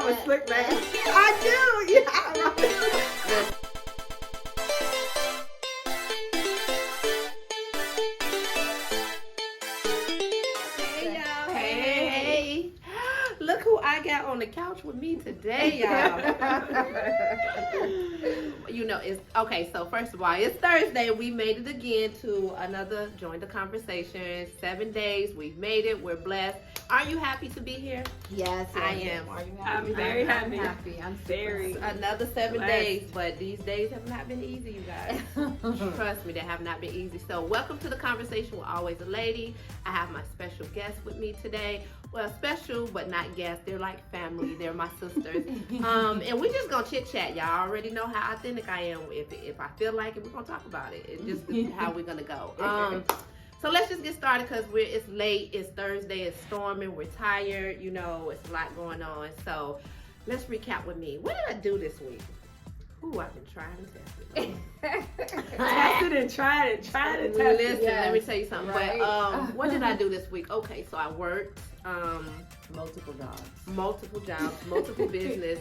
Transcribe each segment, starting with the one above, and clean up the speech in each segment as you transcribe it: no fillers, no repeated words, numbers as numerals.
I'm a slick back. I do. Yeah. Right. Look who I got on the couch with me today, y'all. You know, it's okay. So first of all, it's Thursday. We made it again to another Join the Conversation. 7 days. We've made it. We're blessed. Are you happy to be here? Yes, I am. Are you happy? I'm very happy. I'm very. Another 7 blessed. days, but these days have not been easy, you guys. Trust me, they have not been easy. So welcome to the conversation with Alwayz A Lady. I have my special guest with me today. Well, special, but not guests. They're like family. They're my sisters. And we just gonna chit chat. Y'all already know how authentic I am. If I feel like it, we're gonna talk about it. It's just how we're gonna go. So let's just get started because it's late. It's Thursday. It's storming. We're tired. You know, it's a lot going on. So let's recap with me. What did I do this week? Ooh, I've been trying to test it. Tested and tried it. Listen, Yes. let me tell you something. Right. But what did I do this week? Okay, so I worked. Multiple jobs. Multiple jobs, multiple business.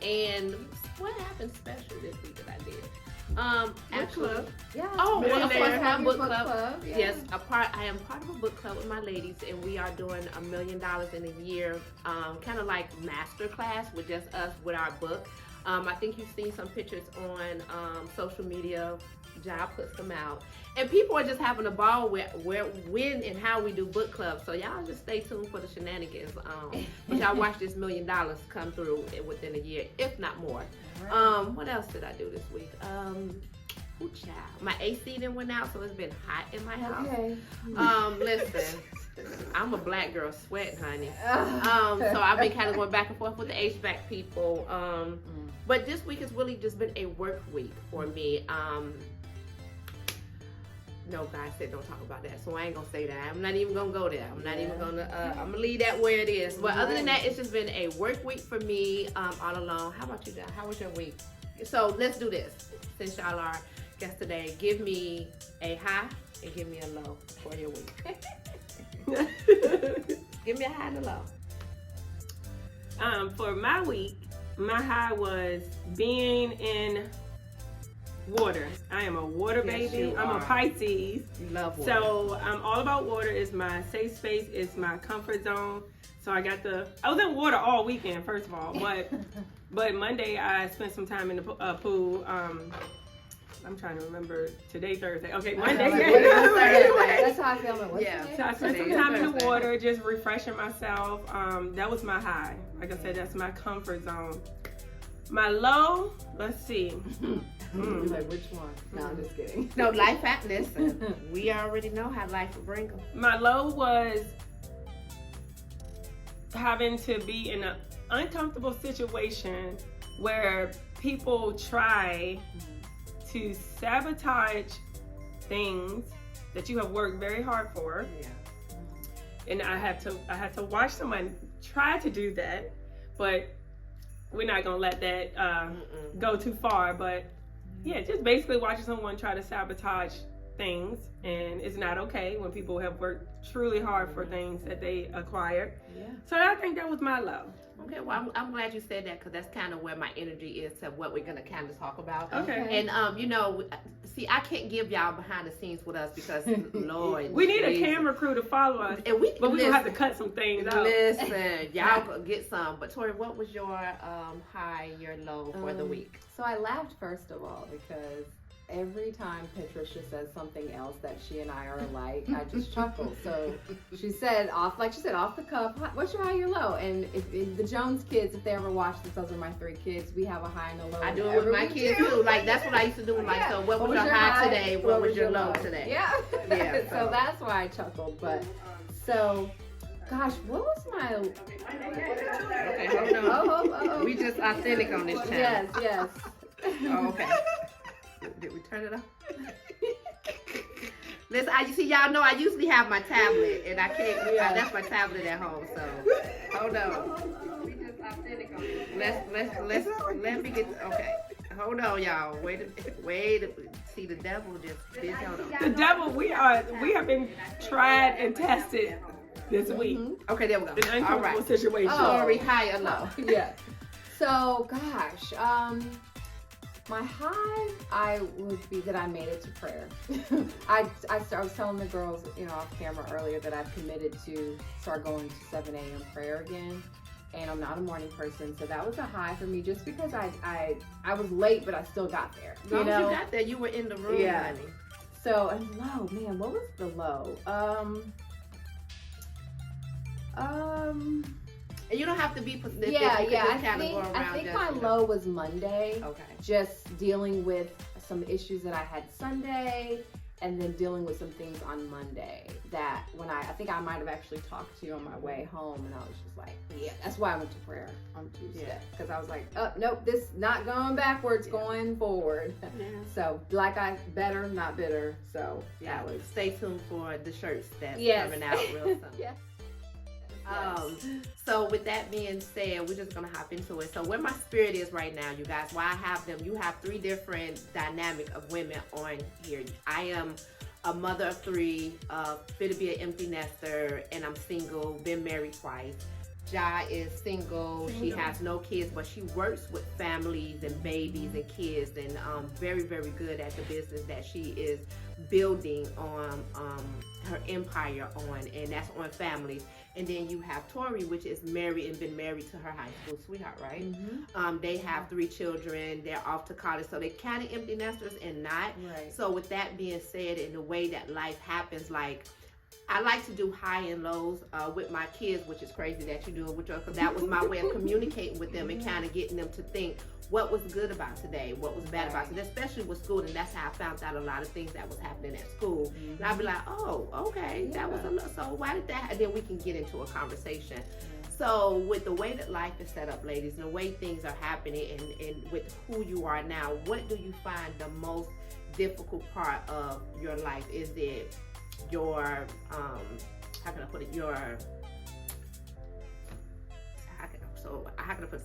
And what happened special this week that I did? Actually, club. Yeah. Oh, well, of course, Millionaire. my book club. Yeah. Yes, I am part of a book club with my ladies, and we are doing $1 million in a year, kind of like master class with just us with our book. I think you've seen some pictures on social media. Ja puts them out, and people are just having a ball with when and how we do book clubs. So y'all just stay tuned for the shenanigans. But y'all watch this $1 million come through within a year, if not more. Right. What else did I do this week? Ooh, child. My AC then went out, so it's been hot in my house. Okay. Listen, I'm a black girl sweating, honey. So I've been kind of going back and forth with the HVAC people. But this week has really just been a work week for me. No, God said don't talk about that, so I ain't gonna say that. I'm not even gonna go there. I'm not even gonna. I'm gonna leave that where it is. But other than that, it's just been a work week for me, all along. How about you, John? How was your week? So let's do this. Since y'all are guests today, give me a high and give me a low for your week. Give me a high and a low. For my week, my high was being in water. I am a water baby. I'm a Pisces. You love water. So I'm all about water. It's my safe space. It's my comfort zone. So I was in water all weekend, first of all, but Monday I spent some time in the pool. I'm trying to remember today, Thursday. Okay, Monday. That's how I feel about it. Yeah. So I spent some time in the water, just refreshing myself. That was my high. Like I said, that's my comfort zone. My low, let's see. Like, which one? No, I'm just kidding. No, life happens. We already know how life will bring them. My low was having to be in an uncomfortable situation where people try to sabotage things that you have worked very hard for. Yeah. And I had to watch someone try to do that, but we're not gonna let that go too far. But yeah, just basically watching someone try to sabotage things, and it's not okay when people have worked truly hard for things that they acquired. Yeah. So I think that was my low. Okay, well, I'm glad you said that because that's kind of where my energy is to what we're going to kind of talk about. Okay. And, you know, see, I can't give y'all behind the scenes with us because, Lord. We need a Jesus. camera crew to follow us, And we, but we're going to have to cut some things out. Listen, y'all go get some. But, Tori, what was your high, your low for the week? So I laughed first of all because every time Patricia says something else that she and I are alike, I just chuckle. So she said off the cuff, what's your high, your low? And if the Jones kids, if they ever watch this, those are my 3 kids. We have a high and a low. I do it with my kids too. Like that's what I used to do. Like, so what was your high today? What was your low today? Yeah. Yeah. So that's why I chuckled. But so, gosh, what was my? Okay, hold on. Oh. We just authentic on this channel. Yes. Oh, okay. Did we turn it off? Listen, y'all know I usually have my tablet, and I can't. I left my tablet at home, so hold on. We just authentic on this. Let me get. Okay, hold on, y'all. Wait. See, the devil just did. Hold on. The devil, we have been tried and tested this week. Okay, there we go. An uncomfortable situation. Tori, high or low? Yeah. So, gosh, my high would be that I made it to prayer. I was telling the girls, off camera earlier that I've committed to start going to 7 a.m. prayer again. And I'm not a morning person, so that was a high for me just because I was late, but I still got there. As long as you got there, you were in the room, honey. So, and low, man, what was the low? And you don't have to be specific. I think my low was Monday. Okay. Just dealing with some issues that I had Sunday, and then dealing with some things on Monday that I think I might have actually talked to you on my way home, and I was just like, yeah, that's why I went to prayer on Tuesday, because I was like, oh, nope, this not going backwards, going forward. Yeah. So better, not bitter. So that was. Stay tuned for the shirts that's coming out real soon. Yeah. So with that being said, we're just gonna hop into it. So where my spirit is right now, you guys, why I have them, you have 3 different dynamic of women on here. I am a mother of 3, fit to be an empty nester, and I'm single, been married twice. Ja is single, she has no kids, but she works with families and babies and kids, and very, very good at the business that she is building on her empire on, and that's on families. And then you have Tori, which is married and been married to her high school sweetheart, right? Mm-hmm. They have 3 children. They're off to college, so they're kind of empty nesters and not. Right. So with that being said, in the way that life happens, like I like to do high and lows with my kids, which is crazy that you do it with your, because that was my way of communicating with them and kind of getting them to think what was good about today, what was bad about today, especially with school. And that's how I found out a lot of things that was happening at school. Mm-hmm. And I'd be like, oh, okay, that was so why did that? And then we can get into a conversation. So with the way that life is set up, ladies, and the way things are happening, and with who you are now, what do you find the most difficult part of your life? Is it your how can I put it,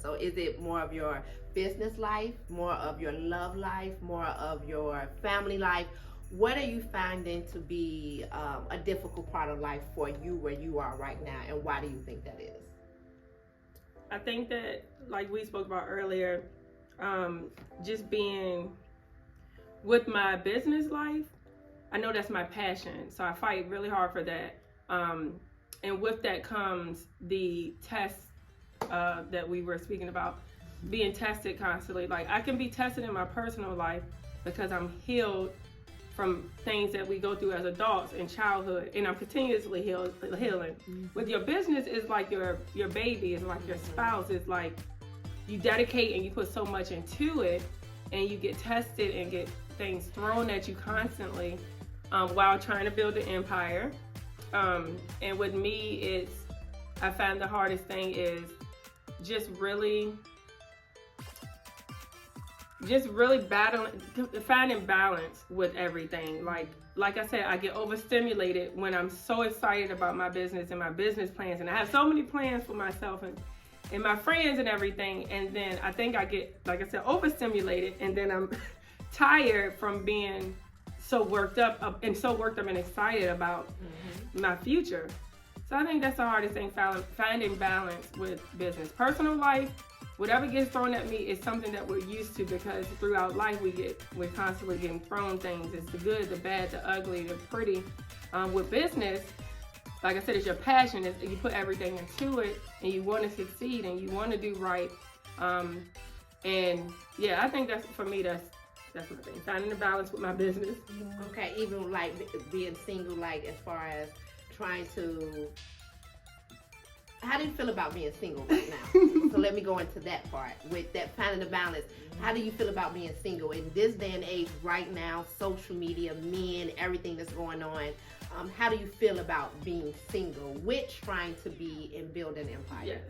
so is it more of your business life, more of your love life, more of your family life? What are you finding to be a difficult part of life for you where you are right now, and why do you think that is? I think that, like we spoke about earlier, just being with my business life, I know that's my passion, so I fight really hard for that. And with that comes the tests that we were speaking about, being tested constantly. Like, I can be tested in my personal life because I'm healed from things that we go through as adults in childhood, and I'm continuously healing. Mm-hmm. With your business, it's like your baby, it's like your spouse, it's like you dedicate and you put so much into it, and you get tested and get things thrown at you constantly while trying to build an empire. And with me, I find the hardest thing is just really finding balance with everything. Like I said, I get overstimulated when I'm so excited about my business and my business plans, and I have so many plans for myself and my friends and everything, and then I think I get, like I said, overstimulated, and then I'm tired from being so worked up and excited about my future. So I think that's the hardest thing, finding balance with business. Personal life, whatever gets thrown at me is something that we're used to, because throughout life we're constantly getting thrown things. It's the good, the bad, the ugly, the pretty. With business, like I said, it's your passion. You put everything into it, and you want to succeed, and you want to do right. And yeah, I think that's my thing. Finding the balance with my business. Okay, even like being single, like as far as trying to, how do you feel about being single right now? So let me go into that part with that, finding the balance. How do you feel about being single in this day and age right now, social media, men, everything that's going on? How do you feel about being single with trying to be and build an empire? Yes.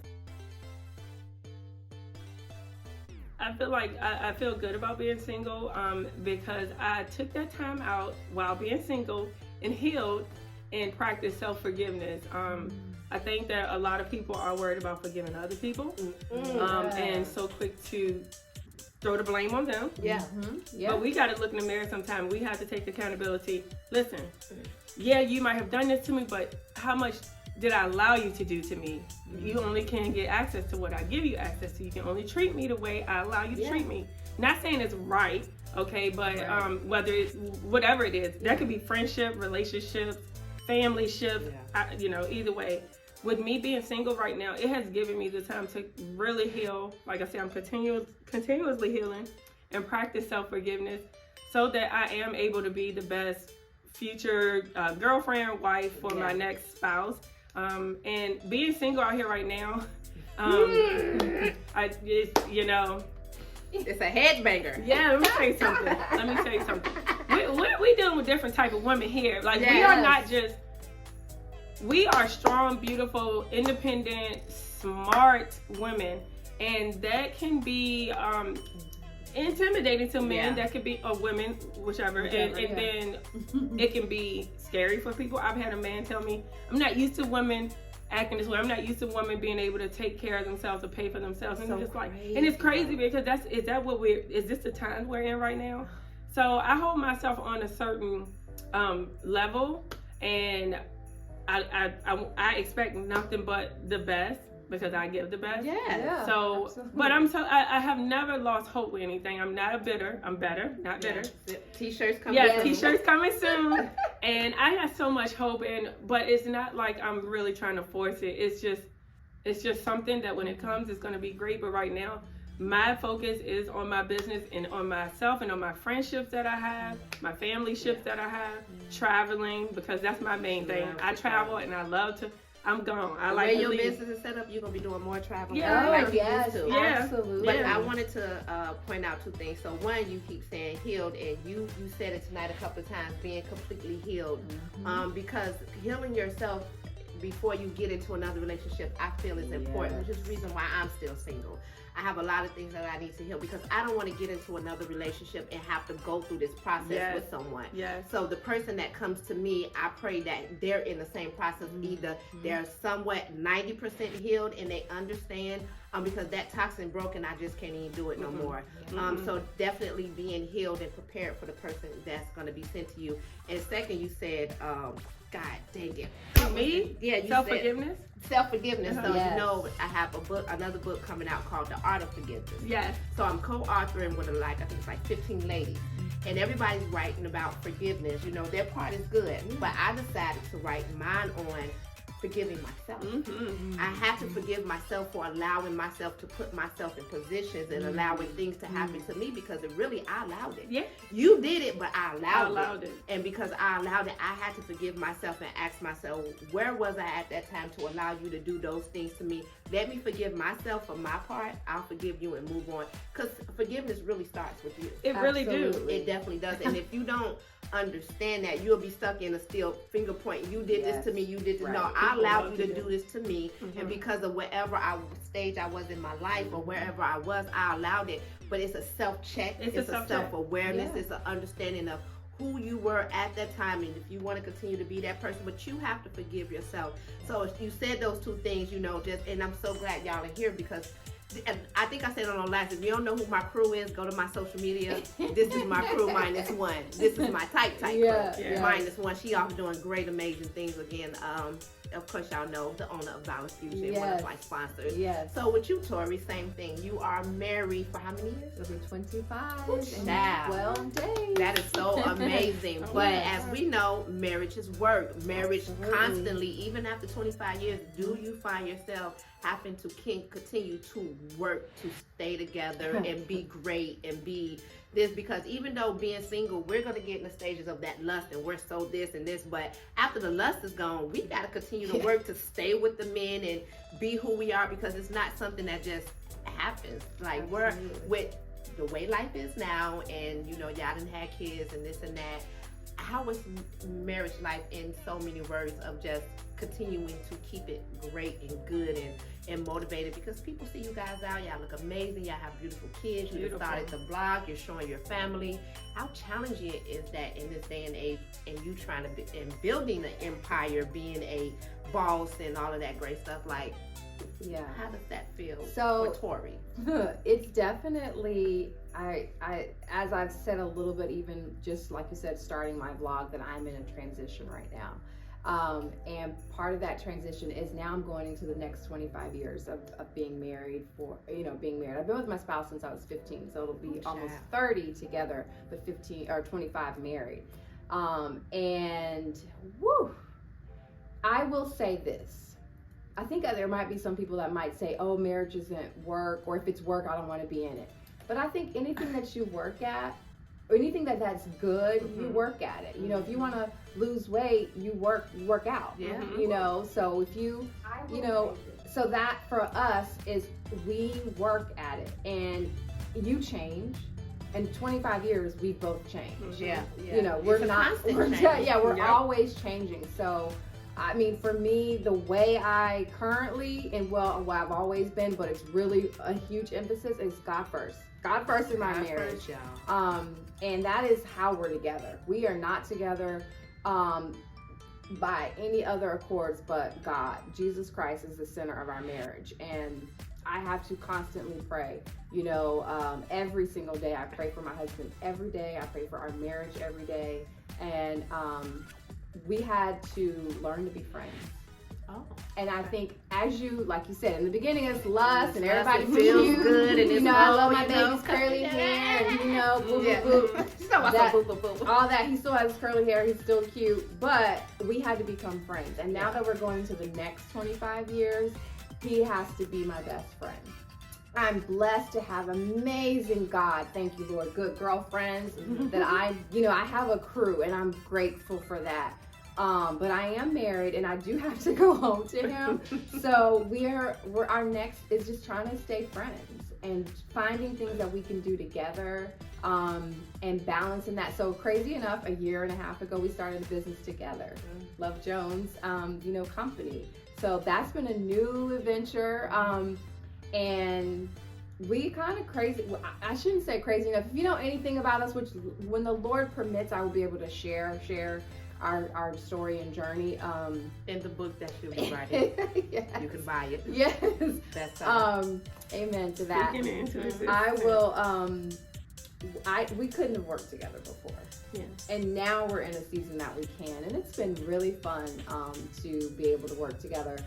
I feel like I feel good about being single because I took that time out while being single and healed and practiced self-forgiveness. I think that a lot of people are worried about forgiving other people and so quick to throw the blame on them. Yeah. Yeah. But we got to look in the mirror sometimes. We have to take accountability. Listen, yeah, you might have done this to me, but how much did I allow you to do to me? You only can get access to what I give you access to. You can only treat me the way I allow you to treat me. Not saying it's right, okay, but whether it's whatever it is, that could be friendship, relationships, family ship, either way. With me being single right now, it has given me the time to really heal. Like I said, I'm continuously healing and practice self-forgiveness so that I am able to be the best future girlfriend, wife for my next spouse. And being single out here right now, it's a headbanger. Yeah, let me tell you something. We dealing with different type of women here. Like we are not just. We are strong, beautiful, independent, smart women, and that can be intimidating to men. That could be women, whichever, and then it can be scary for people. I've had a man tell me, "I'm not used to women acting this way. I'm not used to women being able to take care of themselves or pay for themselves." And it's like, and it's crazy because is this the time we're in right now? So I hold myself on a certain level, and I expect nothing but the best because I give the best. So, absolutely. But I have never lost hope with anything. I'm not a bitter. I'm better, not bitter. T-shirts coming. T-shirts coming soon. And I got so much hope, but it's not like I'm really trying to force it. It's just something that when it comes, it's going to be great. But right now, my focus is on my business and on myself and on my friendships that I have, my family ships that I have, traveling, because that's my main thing. I travel and I love to. I'm gone. I like to your leave. business is set up, you're gonna be doing more traveling. Absolutely. But I wanted to point out two things. So one, you keep saying healed, and you said it tonight a couple of times, being completely healed, because healing yourself before you get into another relationship, I feel is important, which is the reason why I'm still single. I have a lot of things that I need to heal because I don't want to get into another relationship and have to go through this process with someone. So the person that comes to me, I pray that they're in the same process. Either they're somewhat 90% healed and they understand, because that toxin broken, I just can't even do it no more. So definitely being healed and prepared for the person that's going to be sent to you. And second, you said, God dang it. Me? Yeah, you self-forgiveness? Self-forgiveness. So you know, I have another book coming out called The Art of Forgiveness. Yes. I So I'm co-authoring with I think it's like 15 ladies. And everybody's writing about forgiveness. You know, their part is good. But I decided to write mine on forgiving myself. I had to forgive myself for allowing myself to put myself in positions and allowing things to happen to me because I allowed it. Yeah. You did it, but I allowed it. And because I allowed it, I had to forgive myself and ask myself, where was I at that time to allow you to do those things to me? Let me forgive myself for my part. I'll forgive you and move on. Because forgiveness really starts with you. It really do. It definitely does. And if you don't understand that, you'll be stuck in a still finger point. You did this to me. You did this. No, I allowed you to do this to me. And because of whatever stage I was in my life or wherever I was, I allowed it. But it's a self-check. It's a self-awareness. It's an understanding of who you were at that time, and if you want to continue to be that person, but you have to forgive yourself. So if you said those two things, and I'm so glad y'all are here because I think I said on the last, if you don't know who my crew is, go to my social media. This is my crew minus one. This is my type crew minus one. She off doing great, amazing things again. Of course, y'all know the owner of BailaFuzion, one of my sponsors. So with you, Tori, same thing. You are married for how many years? It'll be 25 and 12 days. That is so amazing. But as we know, marriage is work. Marriage constantly, even after 25 years, do you find yourself having to continue to work to stay together and be great and be this? Because even though being single, we're going to get in the stages of that lust and we're so this and this, but after the lust is gone, we got to continue to work to stay with the men and be who we are, because it's not something that just happens. Like we're with the way life is now, and y'all done had kids and this and that. How is marriage life in so many words of just continuing to keep it great and good and motivated? Because people see you guys out, y'all look amazing, y'all have beautiful kids, you just started the blog, you're showing your family. How challenging is that in this day and age, and you trying to be and building an empire, being a boss and all of that great stuff? Like, how does that feel for Tori? It's definitely, I as I've said a little bit, even just like you said, starting my vlog, that I'm in a transition right now. And part of that transition is now I'm going into the next 25 years of being married being married. I've been with my spouse since I was 15, so it'll be almost 30 together, but 15 or 25 married. And woo, I will say this. I think there might be some people that might say, oh, marriage isn't work, or if it's work, I don't want to be in it. But I think anything that you work at, or anything that's good, you work at it. You know, if you want to lose weight, you work out. Yeah. You know, so if you know, so that for us is we work at it, and you change. In 25 years, we've both changed. Yeah. You know, we're always changing. So, I mean, for me, the way I currently, and well, I've always been, but it's really a huge emphasis, is God first. God first in my marriage. First, y'all. And that is how we're together. We are not together by any other accords but God. Jesus Christ is the center of our marriage. And I have to constantly pray. You know, every single day I pray for my husband every day. I pray for our marriage every day. And we had to learn to be friends. Oh. And I think, as you, like you said, in the beginning it's lust and everybody feels cute. good, and you it's know, I love my you know, baby's curly hair, and you know, boo Yeah. boo boo. Boo. All that, he still has curly hair, he's still cute, but we had to become friends. And now that we're going into the next 25 years, he has to be my best friend. I'm blessed to have amazing God, thank you Lord, good girlfriends that I have a crew, and I'm grateful for that. But I am married, and I do have to go home to him. So our next is just trying to stay friends and finding things that we can do together, and balancing that. So crazy enough, a year and a half ago, we started a business together, Love Jones, company. So that's been a new adventure, and we kind of crazy. I shouldn't say crazy enough. If you know anything about us, which when the Lord permits, I will be able to share our story and journey. In the book that you'll be writing. Yes. You can buy it. Yes. That's amen to that. Speaking into this, I will. We couldn't have worked together before. Yeah. And now we're in a season that we can, and it's been really fun to be able to work together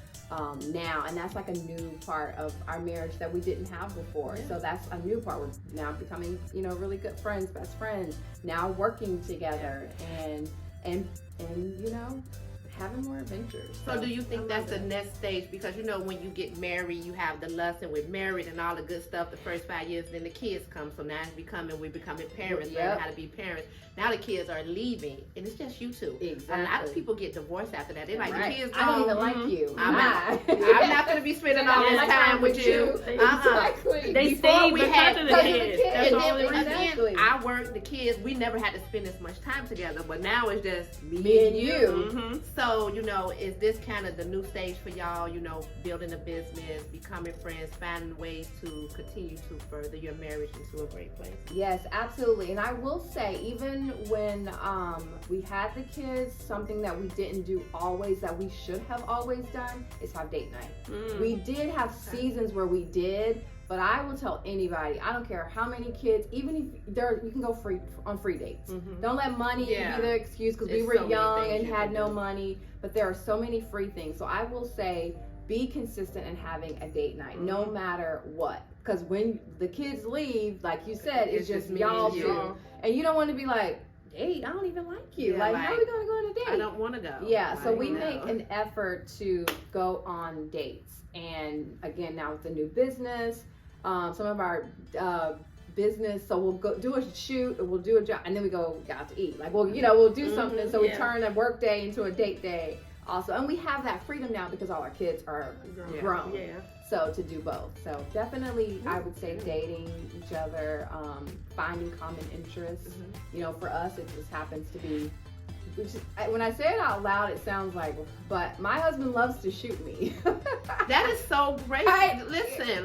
now, and that's like a new part of our marriage that we didn't have before. So that's a new part. We're now becoming, really good friends, best friends. Now working together and having more adventures. So do you think that's the next stage? Because when you get married, you have the lust, and we're married and all the good stuff the first 5 years, then the kids come. So now we're becoming parents, learning how to be parents. Now the kids are leaving, and it's just you two. Exactly. A lot of people get divorced after that. They're like, the kids I don't even like you. I'm not going to be spending all this time with you. Exactly. They Before stay we because had of the kids. That's And the then only reason. Exactly. I work, the kids, we never had to spend as much time together, but now it's just Me and you. Mm-hmm. So, is this kind of the new stage for y'all, building a business, becoming friends, finding ways to continue to further your marriage into a great place? Yes, absolutely. And I will say, even when we had the kids, something that we didn't do always that we should have always done is have date night. We did have seasons where we did, but I will tell anybody, I don't care how many kids, even if you can go on free dates. Don't let money be the excuse, because we were so many young things and you had can no do. money, but there are so many free things. So I will say, be consistent in having a date night, no matter what. Because when the kids leave, like you said, it's just me y'all and you. two. And you don't want to be like, hey, I don't even like you. Yeah, how are we going to go on a date? I don't want to go. Yeah, so I we know. make an effort to go on dates. And again, now with the new business, some of our business, so we'll go do a shoot, or we'll do a job, and then we go out to eat. Like, we'll do something, so we turn a work day into a date day also. And we have that freedom now because all our kids are grown. Yeah. So to do both. So definitely, I would say dating each other, finding common interests. For us, it just happens to be, when I say it out loud, it sounds like, but my husband loves to shoot me. That is so great. Right? Listen,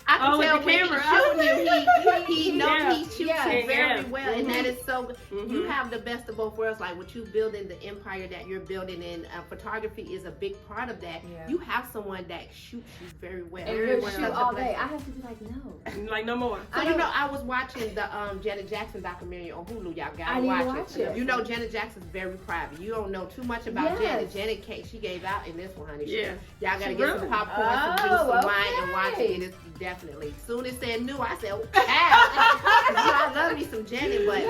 I can with tell the when camera. he's shooting you, he knows he shoots you very Yeah. well, and that is so good. You have the best of both worlds, like what you building, the empire that you're building, and photography is a big part of that. Yeah. You have someone that shoots you very well. And Very you well. shoot all day. I have to be like, no. Like no more. So you know, I was watching the Janet Jackson documentary on Hulu. Y'all I gotta need to watch watch it. it. You know, Janet Jackson's very private. You don't know too much about Yes. Janet. She gave out in this one, honey. Yeah. Y'all gotta She get really? some popcorn, some juice, some Oh, wine, and watch okay. it. It is definitely. Soon as said new, I said, oh, I love me some Janet, but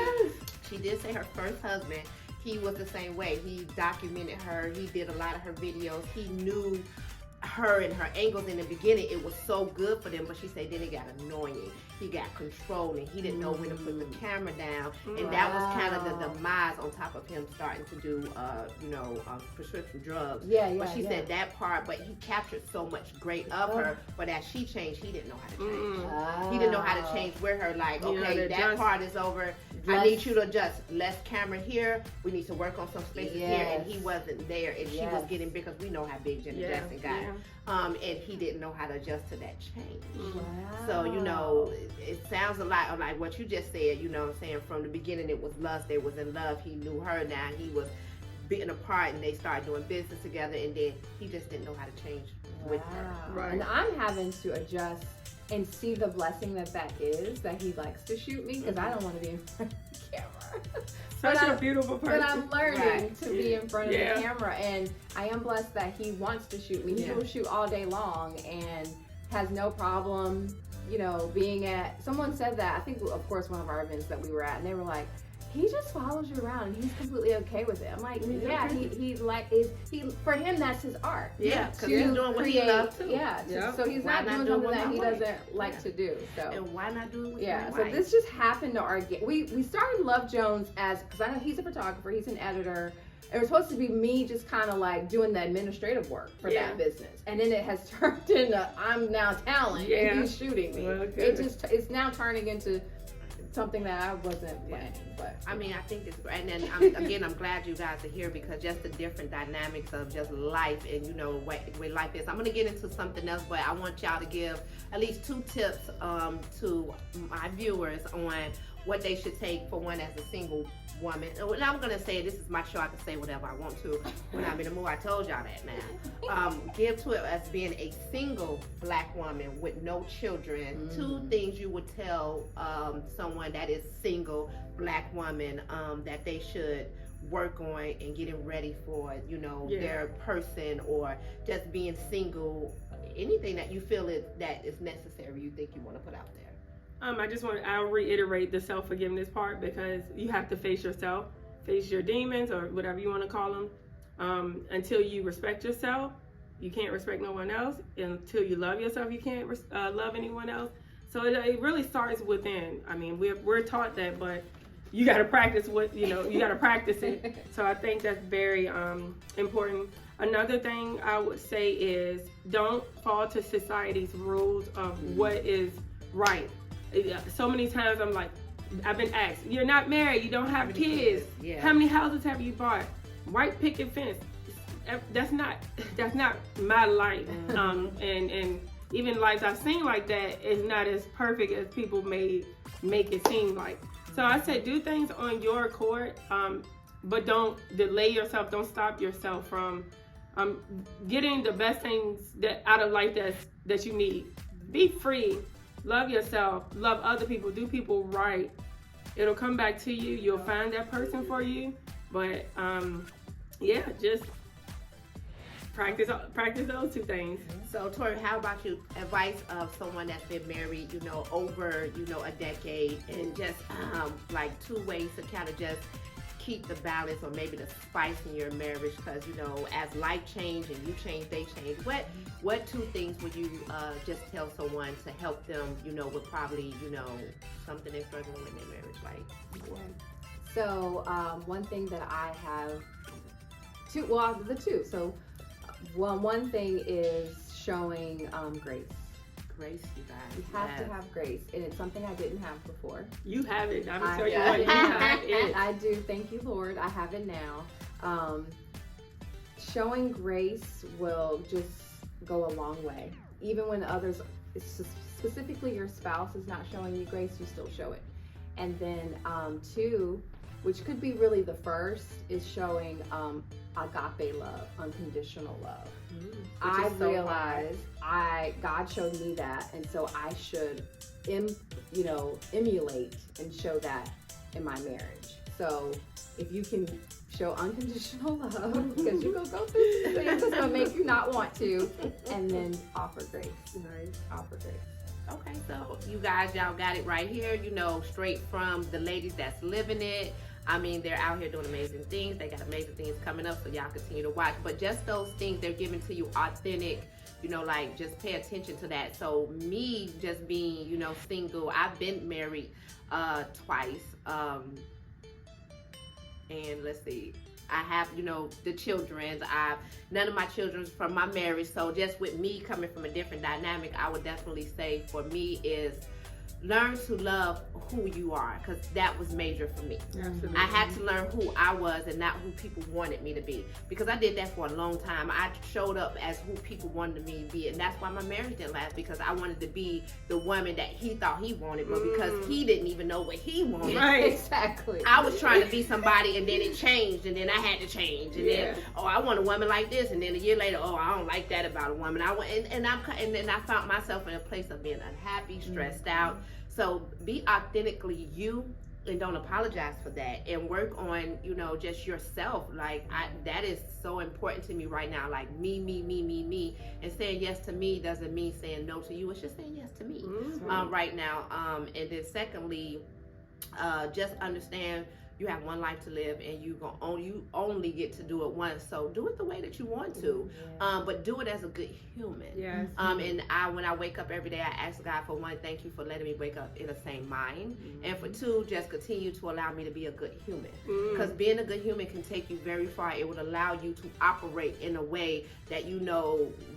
she did say her first husband, he was the same way. He documented her. He did a lot of her videos. He knew her and her angles in the beginning. It was so good for them, but she said then it got annoying. He got controlling. He didn't know when to put the camera down, and that was kind of the demise on top of him starting to do, prescription drugs. Yeah. But she said that part, but he captured so much great of her, but as she changed, he didn't know how to change. He didn't know how to change with her, like, You know, okay, to that adjust. part is over. I need you to adjust. Less camera here. We need to work on some spaces here. And he wasn't there. And she was getting big, because we know how big Janet Jackson got. And he didn't know how to adjust to that change. Wow. So, you know, it sounds a lot like what you just said. You know what I'm saying? From the beginning, it was lust. They was in love. He knew her. Now he was being apart, and they started doing business together. And then he just didn't know how to change with her. Right. And I'm having to adjust and see the blessing that is, that he likes to shoot me, because I don't want to be in front of the camera. Such a beautiful person. But I'm learning to be in front of Yeah. the camera, and I am blessed that he wants to shoot me. He will shoot all day long and has no problem, you know, being at, someone said that, I think, of course, one of our events that we were at, and they were like, he just follows you around and he's completely okay with it. I'm like, yeah, he for him that's his art. Yeah, because he's doing what he loves too. So he's Why not not doing do it something that my he way? doesn't like to do. So And why not do it with yeah, my so wife? this just happened to we started Love Jones as, because I know he's a photographer, he's an editor. It was supposed to be me just kind of like doing the administrative work for that business, and then it has turned into I'm now talent and he's shooting me. Well, It's now turning into something that I wasn't planning. But I mean, I think it's great. And then I'm glad you guys are here, because just the different dynamics of just life and, you know, way life is. I'm going to get into something else, but I want y'all to give at least 2 tips to my viewers on what they should take for one as a single woman. And I'm going to say, this is my show, I can say whatever I want to when I'm in the mood. I told y'all that now. Give to it as being a single black woman with no children. 2 things you would tell someone that is single black woman that they should work on and getting ready for, you know, their person, or just being single. Anything that you feel that is necessary, you think you want to put out there. I'll reiterate the self-forgiveness part, because you have to face yourself, face your demons, or whatever you want to call them. Until you respect yourself, you can't respect no one else. Until you love yourself, you can't love anyone else. So it really starts within. I mean, we're taught that, but you got to practice you got to practice it. So I think that's very important. Another thing I would say is, don't fall to society's rules of what is right. So many times I've been asked, you're not married, you don't have kids. How many houses have you bought? White picket fence. That's not my life. And even lives I've seen like that is not as perfect as people may make it seem like. So I said, do things on your accord, but don't delay yourself. Don't stop yourself from getting the best things out of life that you need. Be free. Love yourself, love other people, do people right. It'll come back to you. You'll find that person for you. But just practice those 2 things. So Tori, how about you? Advice of someone that's been married, you know, over, you know, a decade, and just like 2 ways to kind of just keep the balance, or maybe the spice in your marriage, because, you know, as life change and you change, they change. What 2 things would you just tell someone to help them, you know, with probably, you know, something they're struggling with in their marriage, like? So one thing that I have the 2. So one thing is showing grace. Grace, you guys. You have to have grace, and it's something I didn't have before. You have it. I'm gonna tell you what, you have it. I do. Thank you, Lord. I have it now. Showing grace will just go a long way. even when others, specifically your spouse, is not showing you grace, you still show it. And then 2, which could be really the first, is showing agape love, unconditional love. I realized God showed me that, and so I should emulate and show that in my marriage. So if you can show unconditional love, because you're gonna go through things that's gonna make you not want to, and then offer grace. Nice. Offer grace. Okay, so you guys, y'all got it right here, straight from the ladies that's living it. I mean, they're out here doing amazing things. They got amazing things coming up, so y'all continue to watch. But just those things they're giving to you authentic, just pay attention to that. So me just being, single, I've been married twice. And let's see, I have, the children. None of my children's from my marriage. So just with me coming from a different dynamic, I would definitely say for me is learn to love who you are, because that was major for me. Absolutely. I had to learn who I was and not who people wanted me to be, because I did that for a long time. I showed up as who people wanted me to be, and that's why my marriage didn't last, because I wanted to be the woman that he thought he wanted, but because he didn't even know what he wanted. Right. Exactly. I was trying to be somebody, and then it changed, and then I had to change, and then I want a woman like this, and then a year later, I don't like that about a woman. And then I found myself in a place of being unhappy, stressed out. So be authentically you, and don't apologize for that, and work on just yourself. Like that is so important to me right now. Like me, and saying yes to me doesn't mean saying no to you. It's just saying yes to me right now. And then secondly, just understand you have one life to live, and you only get to do it once. So do it the way that you want to, but do it as a good human. Yes. And when I wake up every day, I ask God for one, thank you for letting me wake up in the same mind, and for 2, just continue to allow me to be a good human. Because being a good human can take you very far. It would allow you to operate in a way that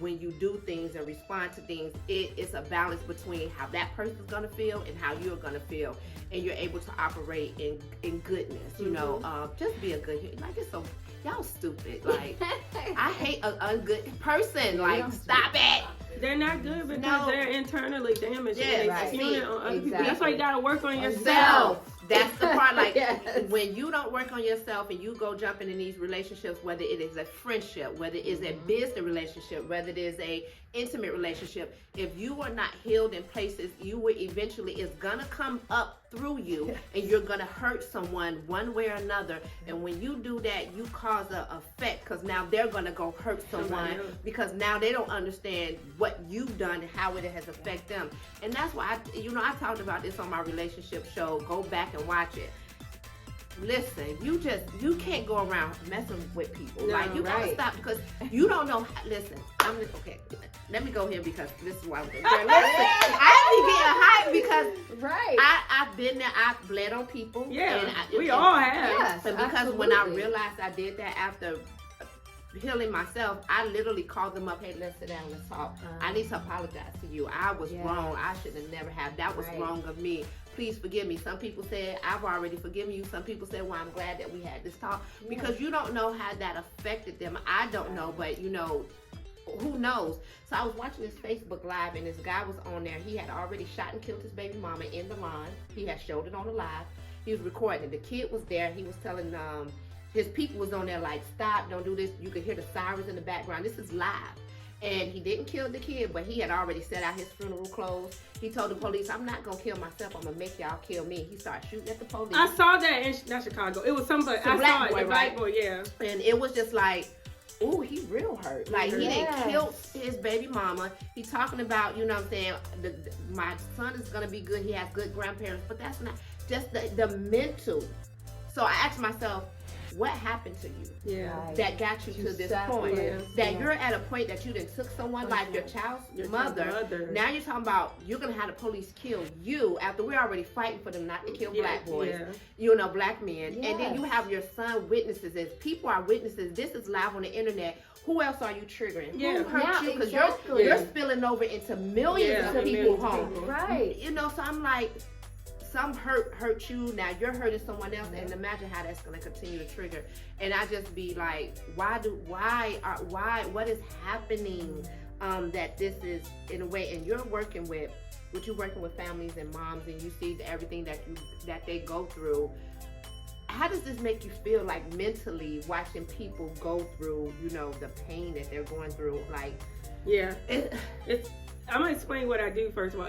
when you do things and respond to things, it's a balance between how that person's gonna feel and how you're gonna feel, and you're able to operate in goodness. Just be a good human. Like, it's so y'all stupid. Like, I hate a good person. Like, stop it. They're not good because they're internally damaged. Yes, On other people. That's why you gotta work on yourself. Self. That's the part. Like, when you don't work on yourself and you go jumping in these relationships, whether it is a friendship, whether it is a business relationship, whether it is a intimate relationship, if you are not healed in places, you will eventually, it's gonna come up through you, and you're gonna hurt someone one way or another. And when you do that, you cause an effect, because now they're gonna go hurt someone, because now they don't understand what you've done and how it has affected them. And that's why I talked about this on my relationship show. Go back and watch it. Listen, you can't go around messing with people. You gotta stop, because you don't know. Listen, okay. Let me go here, because this is why I'm going. Listen, I be getting hyped because I've been there. I've bled on people. Yeah, we all have. Yes, but because when I realized I did that after healing myself, I literally called them up. Hey, let's sit down. Let's talk. I need to apologize to you. I was wrong. I should have never have. That was wrong of me. Please forgive me. Some people said, I've already forgiven you. Some people said, well, I'm glad that we had this talk, because you don't know how that affected them. I don't know, but who knows? So I was watching this Facebook Live, and this guy was on there. He had already shot and killed his baby mama in the lawn. He had showed it on the live. He was recording it. The kid was there. He was telling his people was on there like, stop, don't do this. You could hear the sirens in the background. This is live. And he didn't kill the kid, but he had already set out his funeral clothes. He told the police, I'm not going to kill myself. I'm going to make y'all kill me. He started shooting at the police. I saw that in not Chicago. It was somebody. I black saw boy, it. The black boy, yeah. And it was just like, ooh, he real hurt. Like, he didn't kill his baby mama. He talking about, what I'm saying, my son is going to be good. He has good grandparents. But that's not just the mental. So I asked myself, what happened to you that got you to this point? That you're at a point that you done took someone like your child's mother. Now you're talking about you're going to have the police kill you after we're already fighting for them not to kill black boys, black men. And then you have your son witnesses. As people are witnesses, this is live on the internet. Who else are you triggering? Who hurt you? Because you're spilling over into millions of people's homes. Right. So I'm like, some hurt you, now you're hurting someone else, and imagine how that's going to continue to trigger. And I just be like, what is happening? that this is in a way, and you're working with families and moms, and you see everything that they go through. How does this make you feel, like, mentally, watching people go through, you know, the pain that they're going through? Like, yeah, I'm gonna explain what I do first of all,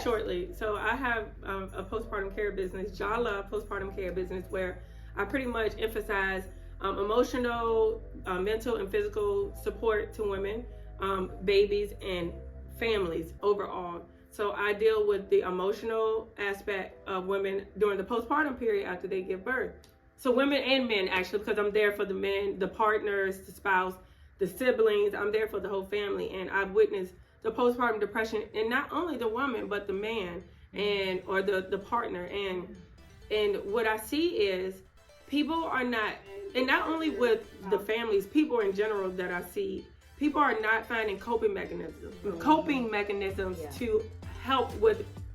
shortly. So I have a postpartum care business, Jala postpartum care business, where I pretty much emphasize emotional, mental, and physical support to women, babies, and families overall. So I deal with the emotional aspect of women during the postpartum period after they give birth. So women and men, actually, because I'm there for the men, the partners, the spouse, the siblings. I'm there for the whole family, and I've witnessed the postpartum depression, and not only the woman but the man or the partner. And what I see is people are not, and not only with the families, people in general that I see, people are not finding coping mechanisms to help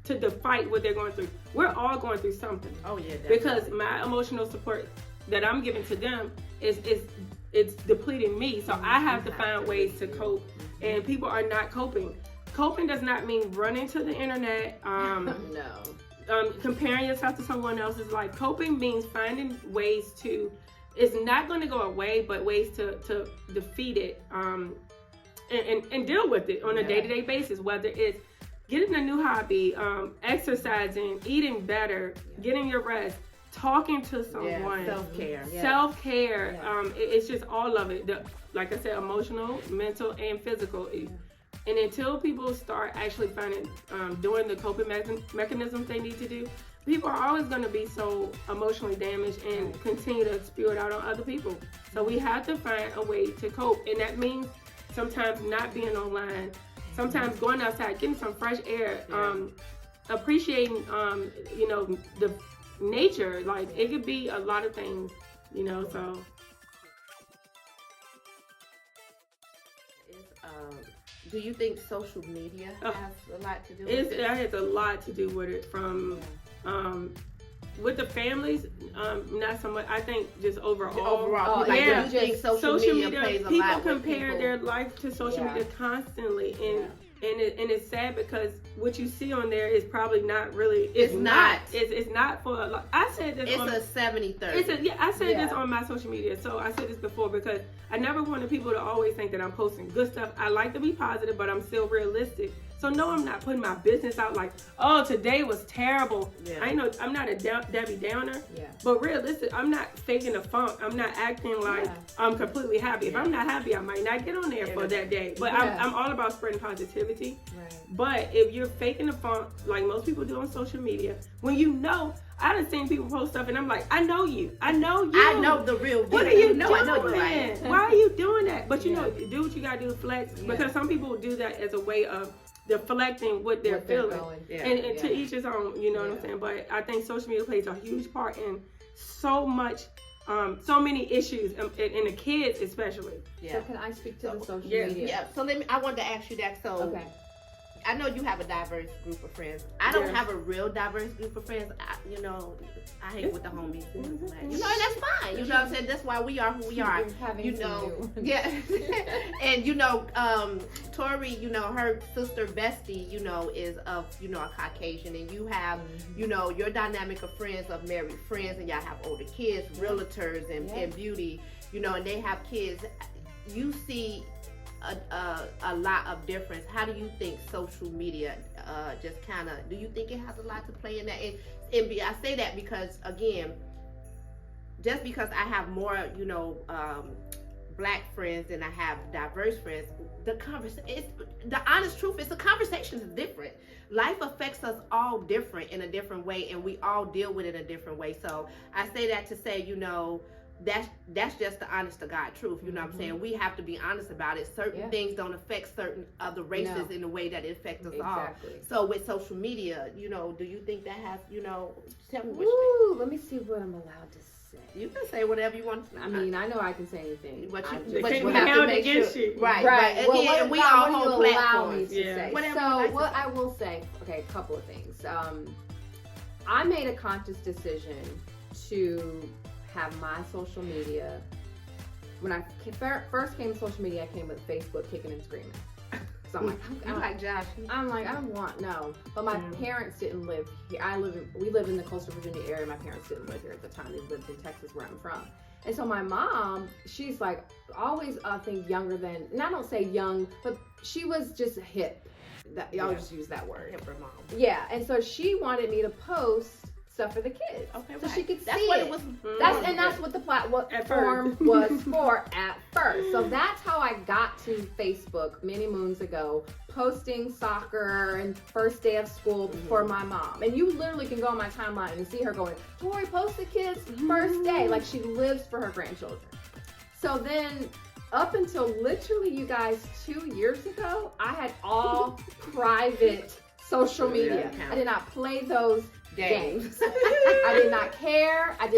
to fight what they're going through. We're all going through something. Oh yeah, definitely. Because my emotional support that I'm giving to them is it's depleting me. So I have to find ways to cope, and people are not coping. Coping does not mean running to the internet. No. Comparing yourself to someone else's life. Coping means finding ways to. It's not going to go away, but ways to defeat it, and deal with it on a day-to-day basis. Whether it's getting a new hobby, exercising, eating better, getting your rest, talking to someone, self-care. It's just all of it. Like I said, emotional, mental, and physical. And until people start actually finding, doing the coping mechanisms they need to do, people are always going to be so emotionally damaged and continue to spew it out on other people. So we have to find a way to cope. And that means sometimes not being online, sometimes going outside, getting some fresh air, appreciating, the nature. Like, it could be a lot of things, so. Do you think social media has a lot to do with it? It has a lot to do with it. From with the families, not so much. I think just overall. Do you think social media plays a lot? People compare their life to social media constantly, and it's sad because what you see on there is probably not really. It's not for. I said this. It's a 70-30. I said this on my social media. So I said this before because I never wanted people to always think that I'm posting good stuff. I like to be positive, but I'm still realistic. So no, I'm not putting my business out like, oh, today was terrible. Yeah. I know I'm not a Debbie Downer, but realistic, I'm not faking the funk. I'm not acting like I'm completely happy. If I'm not happy, I might not get on there for that day. But I'm all about spreading positivity. Right. But if you're faking the funk, like most people do on social media, when I done seen people post stuff and I'm like, I know you. I know the real you. What are you doing? I know you, right? Why are you doing that? But do what you gotta do to flex, because some people do that as a way of deflecting what they're feeling. And to each his own, you know what I'm saying? But I think social media plays a huge part in so so many issues, in the kids especially. So can I speak to the social media? Yeah. So I wanted to ask you that. So I know you have a diverse group of friends. I don't have a real diverse group of friends. I hang with the homies. And that's fine. You know what I'm saying? That's why we are who we are. Yeah. And Tori, her sister Bestie, is of, a Caucasian, and you have, your dynamic of friends, of married friends, and y'all have older kids, realtors, and beauty, and they have kids. You see a lot of difference. How do you think social media do you think it has a lot to play in that? And I say that because, again, just because I have more, black friends than I have diverse friends, the honest truth is the conversation is different. Life affects us all different in a different way, and we all deal with it in a different way. So I say that to say, that's just the honest to God truth. You know what I'm saying? We have to be honest about it. Certain things don't affect certain other races in the way that it affects us all. So with social media, do you think that has, tell me what let me see what I'm allowed to say. You can say whatever you want. I mean, I know I can say anything. But you have to make sure. Right. Again, we all hold platforms. Say? So what I will say, a couple of things. I made a conscious decision to have my social media. When I first came to social media, I came with Facebook kicking and screaming. I'm like, I'm like Josh. I'm like, I don't want, no. But my parents didn't live here. We live in the coastal Virginia area. My parents didn't live here at the time. They lived in Texas, where I'm from. And so my mom, she's like always, I think, younger than, and I don't say young, but she was just hip. Y'all just use that word. Hipper mom. Yeah, and so she wanted me to post stuff for the kids, so she could see it. That's what the platform was for at first. So that's how I got to Facebook many moons ago, posting soccer and first day of school for my mom. And you literally can go on my timeline and see her going, Tori, post the kids' first day. Like, she lives for her grandchildren. So then, up until literally, you guys, 2 years ago, I had all private social media. I did not play those games. I did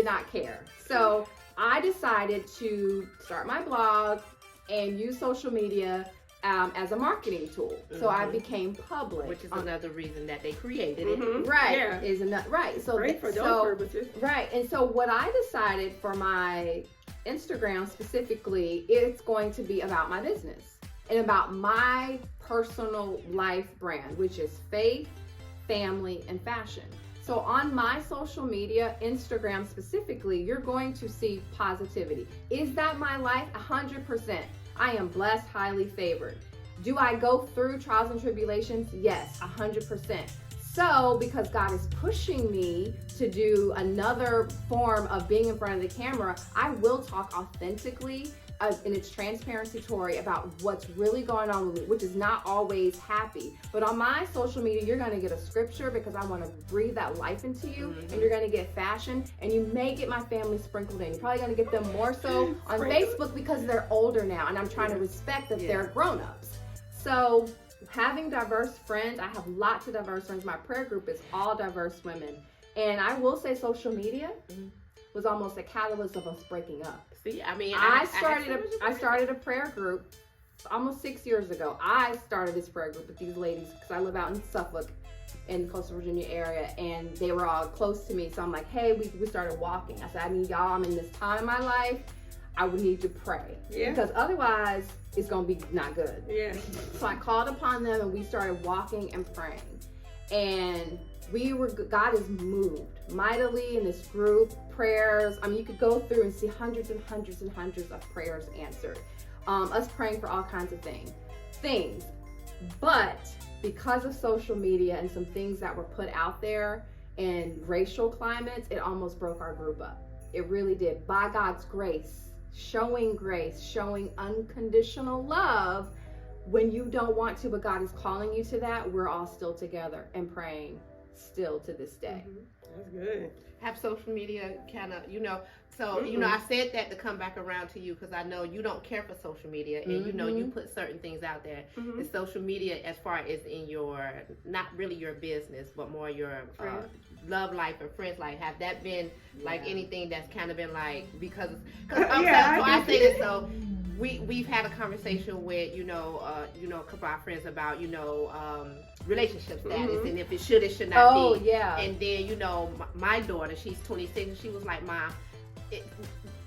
not care. So I decided to start my blog and use social media as a marketing tool. So I became public, which is another reason that they created it. Right. Yeah. Is another right. So great for those purposes. Right. And so what I decided for my Instagram specifically, it's going to be about my business and about my personal life brand, which is faith, family, and fashion. So on my social media, Instagram specifically, you're going to see positivity. Is that my life? 100%. I am blessed, highly favored. Do I go through trials and tribulations? Yes, 100%. So because God is pushing me to do another form of being in front of the camera, I will talk authentically in its transparency, Tori, about what's really going on with me, which is not always happy. But on my social media, you're going to get a scripture because I want to breathe that life into you, and you're going to get fashion, and you may get my family sprinkled in. You're probably going to get them more so on Facebook because they're older now, and I'm trying to respect that they're grown-ups. So having diverse friends, I have lots of diverse friends. My prayer group is all diverse women. And I will say social media was almost a catalyst of us breaking up. See, I mean, I started a prayer group almost 6 years ago. I started this prayer group with these ladies because I live out in Suffolk, in the coastal Virginia area, and they were all close to me. So I'm like, hey, we started walking. I said, I need y'all. I'm in this time in my life. I would need to pray because otherwise it's gonna be not good. So I called upon them and we started walking and praying, and God has moved mightily in this group. Prayers, I mean, you could go through and see hundreds and hundreds and hundreds of prayers answered. Us praying for all kinds of things. But because of social media and some things that were put out there and racial climates, it almost broke our group up. It really did. By God's grace, showing unconditional love when you don't want to, but God is calling you to that, we're all still together and praying still to this day. That's good. Have social media kind of, so, I said that to come back around to you because I know you don't care for social media and, you put certain things out there. And social media, as far as in your, not really your business, but more your love life or friends life, have that been like anything that's kind of been like, because I say this, so we've had a conversation with, a couple of our friends about, relationship status and if it should not be. And then, my daughter, she's 26, and she was like, Mom,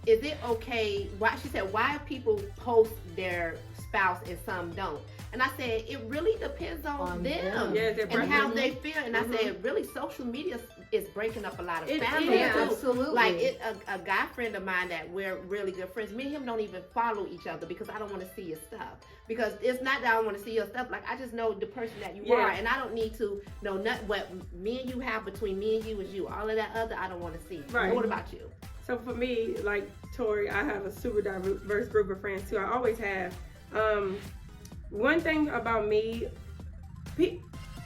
is it okay? She said, why people post their spouse and some don't? And I said, it really depends on them and how they feel. And I said, really, social media is breaking up a lot of families. Yeah, absolutely. Like a guy friend of mine that we're really good friends, me and him don't even follow each other because I don't want to see your stuff. Because it's not that I want to see your stuff. Like, I just know the person that you are, and I don't need to know what me and you have between me and you is you. All of that other, I don't want to see. Right. So what about you? So for me, like Tori, I have a super diverse group of friends too. I always have. One thing about me,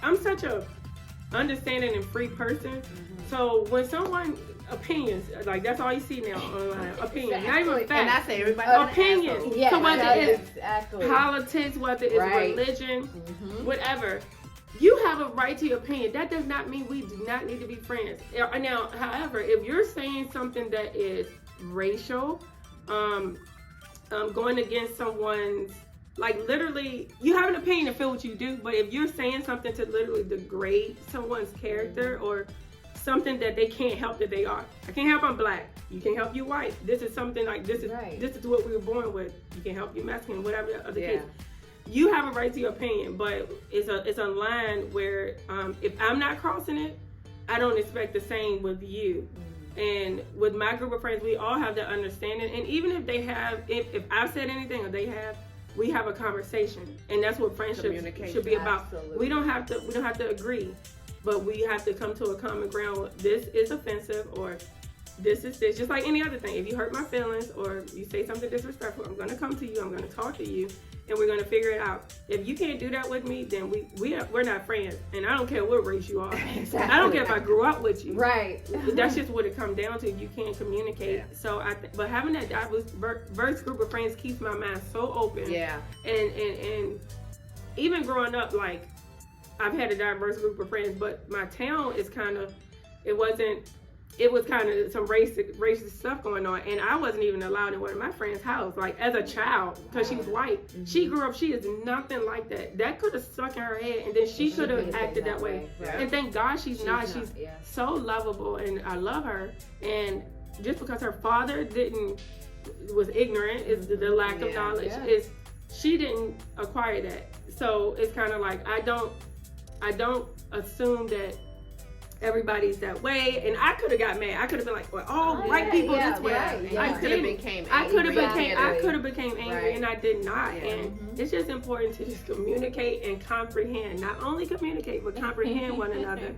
I'm such a understanding and free person. So when someone opinions, like that's all you see now online. Opinions, not even facts. And I say everybody opinions. So whether it's politics, whether it's religion, whatever, you have a right to your opinion. That does not mean we do not need to be friends. Now, however, if you're saying something that is racial, going against someone's, like literally, you have an opinion and feel what you do, but if you're saying something to literally degrade someone's character or something that they can't help that they are. I can't help I'm black. You can't help you white. This is something like this is what we were born with. You can't help you Mexican, whatever the other case. you have a right to your opinion, but it's a line where if I'm not crossing it, I don't expect the same with you. And with my group of friends, we all have that understanding. And even if they have, if I've said anything or they have, we have a conversation, and that's what friendship should be about. Absolutely. We don't have to agree, but we have to come to a common ground. This is offensive, or this is this. Just like any other thing. If you hurt my feelings or you say something disrespectful, I'm gonna come to you. I'm gonna talk to you, and we're gonna figure it out. If you can't do that with me, then we're not friends. And I don't care what race you are. Exactly. I don't care if I grew up with you. Right. That's just what it comes down to. You can't communicate. Yeah. So but having that diverse group of friends keeps my mind so open. Yeah. And even growing up, like, I've had a diverse group of friends, but my town is it was kind of some racist stuff going on, and I wasn't even allowed in one of my friends' house, like, as a child, because she was white. Mm-hmm. She grew up, she is nothing like that. That could have stuck in her head, and then she could have acted that way. Right. And thank God she's not. She's so lovable, and I love her. And just because her father was ignorant, is the lack of knowledge, is she didn't acquire that. So it's kind of like, I don't assume that everybody's that way, and I could have got mad. I could have been like, well, all white people this way. Right. I could have became angry. I could have became angry, and I did not. And it's just important to just communicate and comprehend. Not only communicate, but comprehend one another,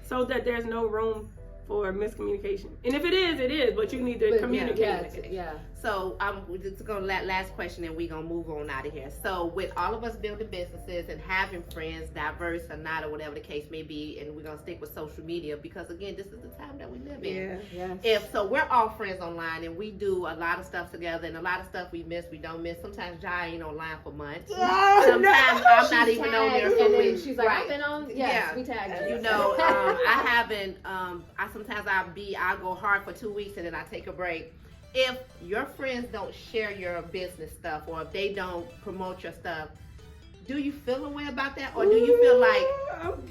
so that there's no room for miscommunication. And if it is, it is. But you need to communicate. Yeah. So we're just gonna last question, and we're gonna move on out of here. So with all of us building businesses and having friends, diverse or not, or whatever the case may be, and we're gonna stick with social media because again, this is the time that we live in. Yes. So we're all friends online, and we do a lot of stuff together, and a lot of stuff we miss, we don't miss. Sometimes Jai ain't online for months. Sometimes I'm not even on there for weeks. She's like, I've been on. Yes, we tagged you. You know, I haven't. Sometimes I'll go hard for 2 weeks and then I take a break. If your friends don't share your business stuff, or if they don't promote your stuff, do you feel a way about that, or do you feel like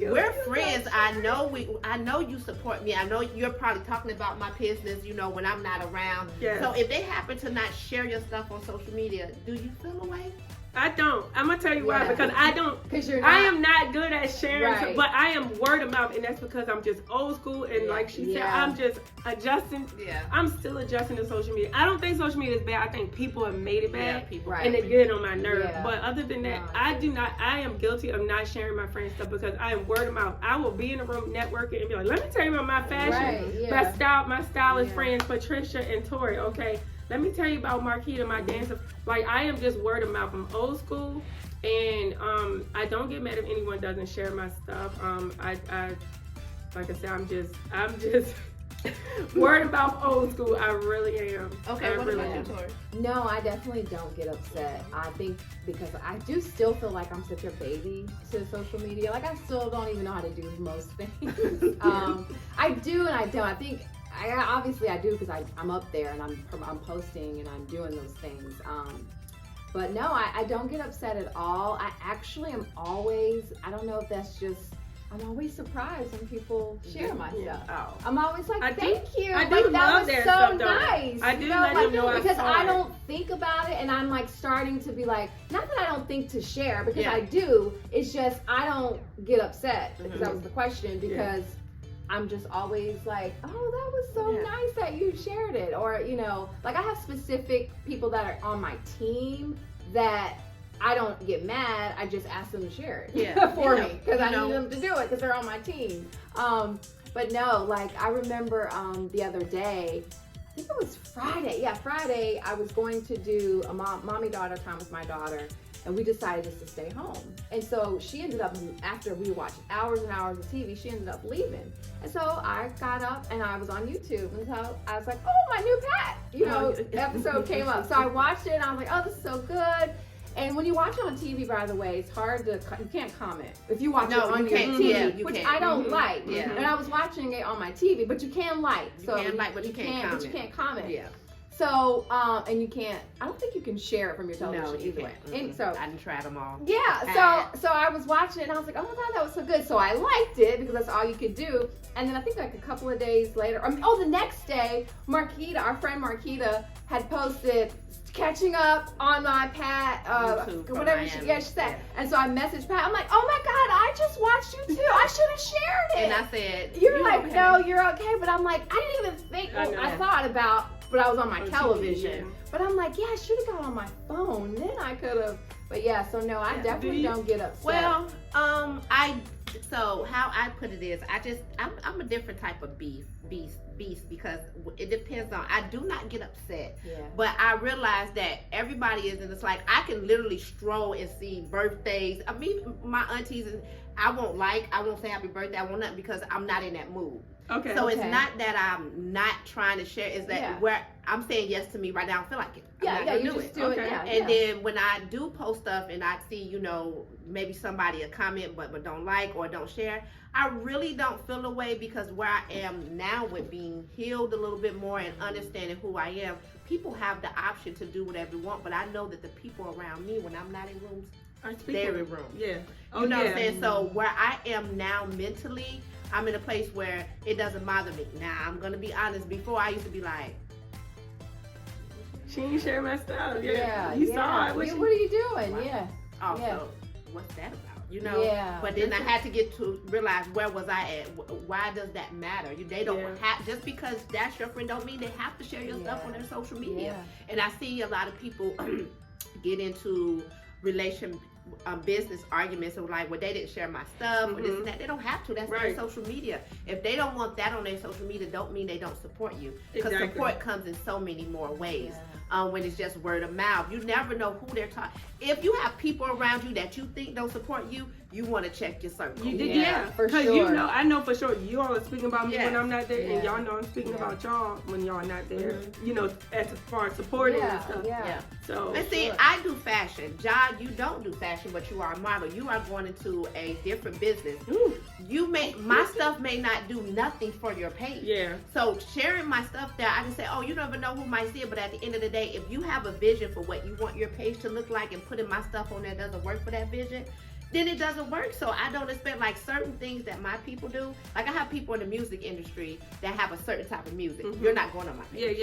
we're friends? I know you support me. I know you're probably talking about my business, you know, when I'm not around. Yes. So if they happen to not share your stuff on social media, do you feel a way? I don't. I'm gonna tell you why. Because I don't. Because I am not good at sharing, but I am word of mouth, and that's because I'm just old school. And like she said, I'm just adjusting. Yeah. I'm still adjusting to social media. I don't think social media is bad. I think people have made it bad, and it get on my nerve. Yeah. But other than that, I do not. I am guilty of not sharing my friends' stuff because I am word of mouth. I will be in a room networking and be like, let me tell you about my fashion, my stylist friends, Patricia and Tori. Okay. Let me tell you about Marquita, my dancer. Like, I am just word of mouth. I'm old school, and I don't get mad if anyone doesn't share my stuff. I like I said, I'm just word of mouth, old school. I really am. Okay, what about you, Tori? No, I definitely don't get upset. I think because I do still feel like I'm such a baby to social media. Like, I still don't even know how to do most things. I do and I don't. I think. Obviously I do because I'm up there and I'm posting and I'm doing those things. But no, I don't get upset at all. I actually am always, I don't know if that's just, I'm always surprised when people share my stuff. Oh. I'm always like, thank you. I do love that so stuff, nice. I do let them know because I don't think about it, and I'm like starting to be like, not that I don't think to share because I do. It's just I don't get upset because that was the question because. I'm just always like, oh, that was so nice that you shared it. Or, you know, like I have specific people that are on my team that I don't get mad. I just ask them to share it for me because I need them to do it because they're on my team. But no, like I remember the other day, I think it was Friday. Yeah, Friday, I was going to do a mommy-daughter time with my daughter. And we decided just to stay home. And so she ended up, after we watched hours and hours of TV, she ended up leaving. And so I got up and I was on YouTube. And so I was like, oh, my new pet, episode came up. So I watched it and I was like, oh, this is so good. And when you watch it on TV, by the way, it's hard to, you can't comment. If you watch it on your TV, which I don't like. Yeah. And I was watching it on my TV, but you can like. You can like, but you can't comment. But you can't comment. Yeah. So, and you can't, I don't think you can share it from your television you either way. can't. And so, I didn't try them all. yeah, so I was watching it and I was like, oh my God, that was so good. So I liked it because that's all you could do. And then I think like a couple of days later, the next day, Marquita, our friend Marquita, had posted catching up on my Pat, whatever she said. And so I messaged Pat. I'm like, oh my God, I just watched you too. I should have shared it. And I said, you're like, okay? No, you're okay. But I'm like, I didn't even think. I thought about, but I was on my television. But I'm like, yeah, I should have got on my phone. Then I could have. But yeah, so no, I definitely don't get upset. Well, so how I put it is, I'm a different type of beast because it depends on, I do not get upset, but I realize that everybody is, and it's like I can literally stroll and see birthdays. I mean, my aunties, and I won't say happy birthday, I won't nothing because I'm not in that mood. Okay. So it's not that I'm not trying to share, it's that where I'm saying yes to me right now, I feel like it. You just do it. And then when I do post stuff and I see, maybe somebody a comment but don't like or don't share, I really don't feel a way because where I am now with being healed a little bit more and understanding who I am, people have the option to do whatever they want, but I know that the people around me when I'm not in rooms, they're in rooms. Yeah. You know what I'm saying? So where I am now mentally, I'm in a place where it doesn't bother me. Now, I'm going to be honest, before I used to be like, she ain't share my stuff. Yeah. You saw it. What are you doing? Wow. Yeah. Also, what's that about? Yeah. But then I had to get to realize where was I at? Why does that matter? They don't have, just because that's your friend don't mean they have to share your stuff on their social media. And I see a lot of people get into business arguments of like, well, they didn't share my stuff or this and that. They don't have to. That's their social media. If they don't want that on their social media, don't mean they don't support you. Because support comes in so many more ways. When it's just word of mouth, you never know who they're talking. If you have people around you that you think don't support you, you want to check your circle. You did, for sure. I know for sure you all are speaking about me when I'm not there, and y'all know I'm speaking about y'all when y'all are not there. As far as supporting and stuff. So, and see, I do fashion. John, you don't do fashion, but you are a model. You are going into a different business. My stuff may not do nothing for your page. Yeah. So sharing my stuff there, I can say, oh, you never know who might see it, but at the end of the day, if you have a vision for what you want your page to look like and putting my stuff on there doesn't work for that vision, then it doesn't work. So I don't expect like certain things that my people do. Like I have people in the music industry that have a certain type of music. You're not going on my page.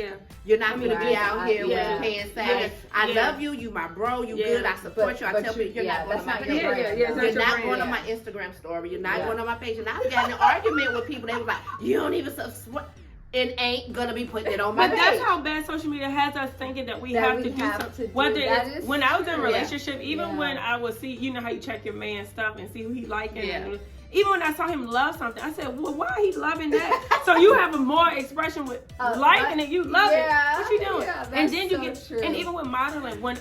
You're not going to be out here with your pants saying, I love you, you my bro, you good, I support you. I tell people you're not going on my page. You're not going on my Instagram story. You're not going on my page. And I've gotten an argument with people. They was like, you don't even support. It ain't gonna be putting it on my page. But that's how bad social media has us thinking that we have to do something. Whether it's when I was in a relationship, even when I would see, you know how you check your man's stuff and see who he liking. And even when I saw him love something, I said, well, why he loving that? So you have a more expression with liking it, you love it. What you doing? And then you and even with modeling, when